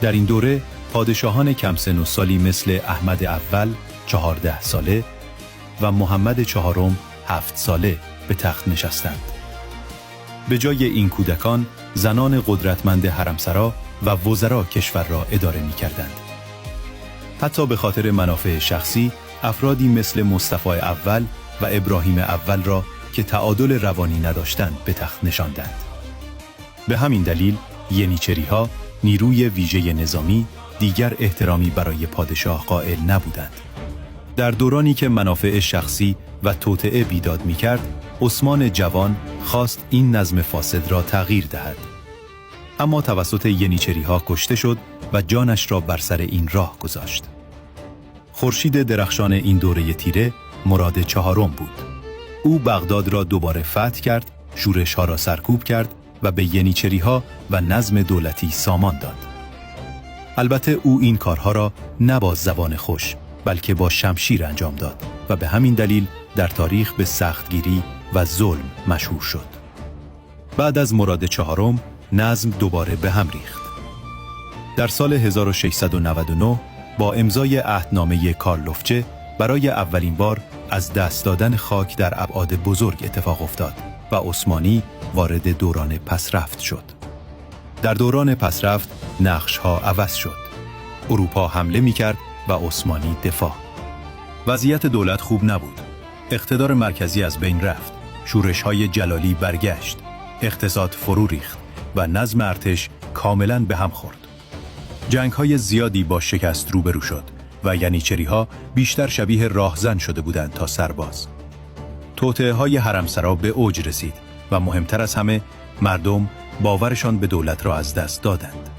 در این دوره پادشاهان کم سن و سالی مثل احمد اول 14 ساله و محمد چهارم 7 ساله به تخت نشستند. به جای این کودکان زنان قدرتمند حرمسرا و وزرا کشور را اداره می کردند. حتی به خاطر منافع شخصی افرادی مثل مصطفی اول و ابراهیم اول را که تعادل روانی نداشتند به تخت نشاندند. به همین دلیل ینیچری‌ها نیروی ویژه نظامی دیگر احترامی برای پادشاه قائل نبودند. در دورانی که منافع شخصی و توطئه بیداد می‌کرد، عثمان جوان خواست این نظم فاسد را تغییر دهد. اما توسط ینیچری‌ها کشته شد و جانش را بر سر این راه گذاشت. خورشید درخشان این دوره تیره مراد چهارم بود. او بغداد را دوباره فتح کرد، شورش‌ها را سرکوب کرد و به ینیچری‌ها و نظم دولتی سامان داد. البته او این کارها را نه با زبان خوش بلکه با شمشیر انجام داد و به همین دلیل در تاریخ به سختگیری و ظلم مشهور شد. بعد از مراد چهارم نظم دوباره به هم ریخت. در سال 1699 با امضای عهدنامه کارلوفچه برای اولین بار از دست دادن خاک در ابعاد بزرگ اتفاق افتاد و عثمانی وارد دوران پسرفت شد. در دوران پسرفت نقش‌ها عوض شد. اروپا حمله می‌کرد و عثمانی دفاع. وضعیت دولت خوب نبود. اقتدار مرکزی از بین رفت. شورش‌های جلالی برگشت. اقتصاد فرو ریخت و نظم ارتش کاملاً به هم خورد. جنگ‌های زیادی با شکست روبرو شد و ینیچری‌ها بیشتر شبیه راهزن شده بودند تا سرباز. توطئه‌های حرمسرا به اوج رسید و مهمتر از همه مردم باورشان به دولت را از دست دادند.